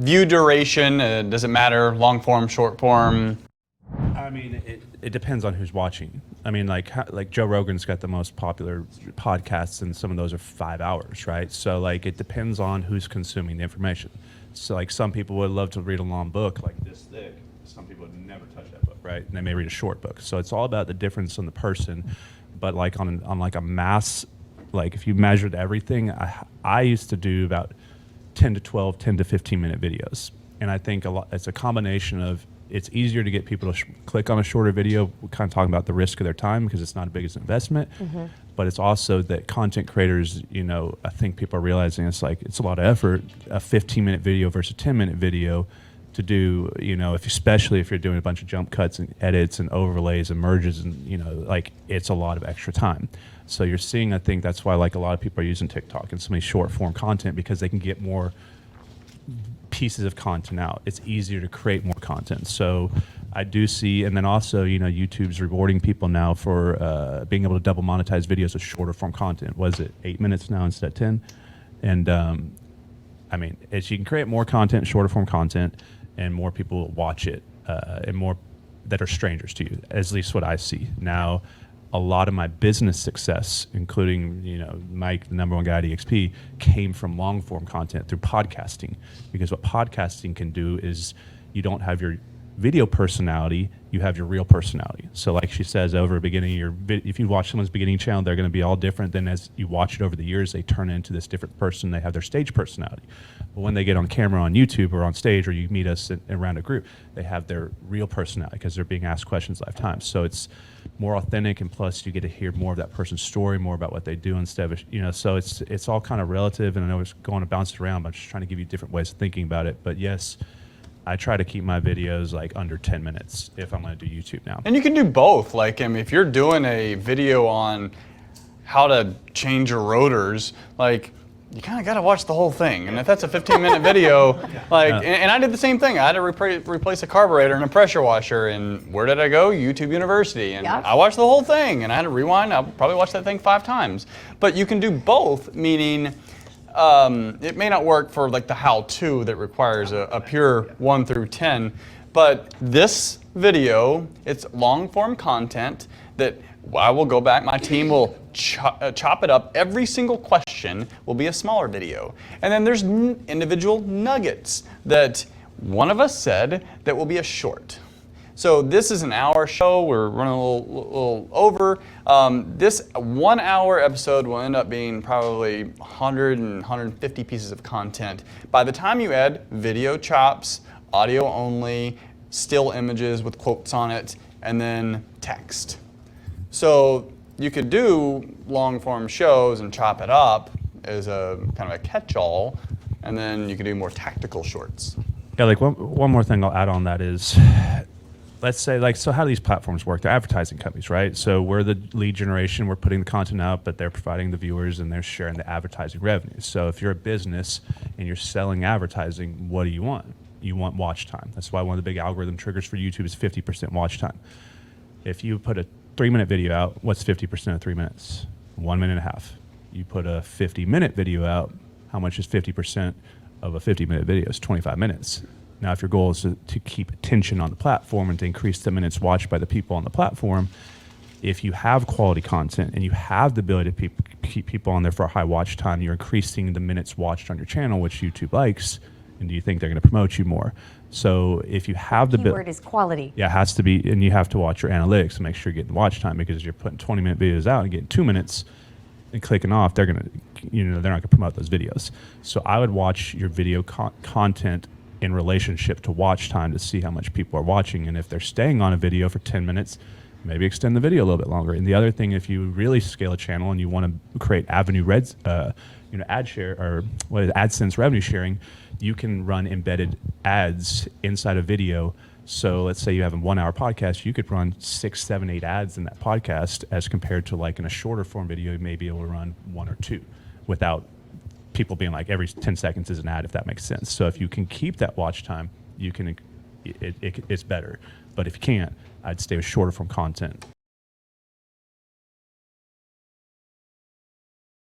view duration, does it matter? Long form, short form? I mean, it depends on who's watching. I mean, like Joe Rogan's got the most popular podcasts, and some of those are 5 hours, right? So like it depends on who's consuming the information. So like some people would love to read a long book like this thick. Some people would never touch that book, right? And they may read a short book. So it's all about the difference in the person. But like on like a mass, like if you measured everything, I used to do about 10 to 12, 10 to 15 minute videos. And I think it's a combination of, it's easier to get people to click on a shorter video. We're kind of talking about the risk of their time because it's not a biggest investment, but it's also that content creators, you know, I think people are realizing it's like, it's a lot of effort, a 15-minute video versus a 10-minute video to do, you know, especially if you're doing a bunch of jump cuts and edits and overlays and merges and, you know, like it's a lot of extra time. So you're seeing, I think that's why like a lot of people are using TikTok and so many short form content because they can get more pieces of content out. It's easier to create more content. So I do see, and then also, you know, YouTube's rewarding people now for being able to double monetize videos with shorter form content. Was it 8 minutes now instead of 10? And I mean, as you can create more content, shorter form content, and more people will watch it, and more that are strangers to you, at least what I see. Now, a lot of my business success, including, you know, Mike, the #1 guy at EXP, came from long form content through podcasting. Because what podcasting can do is you don't have your video personality, you have your real personality. So like she says, over the beginning, if you watch someone's beginning channel, they're going to be all different. Then as you watch it over the years, they turn into this different person. They have their stage personality. But when they get on camera on YouTube or on stage, or you meet us around a group, they have their real personality because they're being asked questions lifetime. So it's more authentic, and plus you get to hear more of that person's story, more about what they do instead of, you know, so it's all kind of relative, and I know it's going to bounce around, but I'm just trying to give you different ways of thinking about it. But yes, I try to keep my videos like under 10 minutes if I'm going to do YouTube now. And you can do both. Like, I mean, if you're doing a video on how to change your rotors, like, you kind of got to watch the whole thing. And if that's a 15-minute video, like, and I did the same thing. I had to replace a carburetor and a pressure washer. And where did I go? YouTube University. And I watched the whole thing. And I had to rewind. I'll probably watch that thing 5 times. But you can do both, meaning it may not work for like the how-to that requires a pure 1 through 10. But this video, it's long-form content that I will go back. My team will chop it up. Every single question will be a smaller video. And then there's individual nuggets that one of us said that will be a short. So this is an hour show. We're running a little over. This 1 hour episode will end up being probably 100 and 150 pieces of content. By the time you add video chops, audio only, still images with quotes on it, and then text. So you could do long form shows and chop it up as a kind of a catch-all, and then you could do more tactical shorts. Yeah, like one more thing I'll add on that is, let's say, like, so how do these platforms work? They're advertising companies, right? So we're the lead generation, we're putting the content out, but they're providing the viewers and they're sharing the advertising revenue. So if you're a business and you're selling advertising, what do you want? You want watch time. That's why one of the big algorithm triggers for YouTube is 50% watch time. If you put a 3-minute video out, what's 50% of 3 minutes? 1.5 minutes. You put a 50-minute video out, how much is 50% of a 50-minute video? It's 25 minutes. Now, if your goal is to keep attention on the platform and to increase the minutes watched by the people on the platform, if you have quality content and you have the ability to keep people on there for a high watch time, you're increasing the minutes watched on your channel, which YouTube likes, and do you think they're going to promote you more? So if you have the keyword is quality. Yeah, it has to be, and you have to watch your analytics to make sure you're getting watch time, because you're putting 20-minute videos out and getting 2 minutes and clicking off, they're going to, you know, they're not going to promote those videos. So I would watch your video content in relationship to watch time to see how much people are watching, and if they're staying on a video for 10 minutes, maybe extend the video a little bit longer. And the other thing, if you really scale a channel and you want to create ad share, or what is AdSense revenue sharing, you can run embedded ads inside a video. So let's say you have a 1 hour podcast, you could run 6, 7, 8 ads in that podcast, as compared to like in a shorter form video, you may be able to run 1 or 2 without people being like every 10 seconds is an ad, if that makes sense. So if you can keep that watch time, you can, it's better. But if you can't, I'd stay with shorter form content.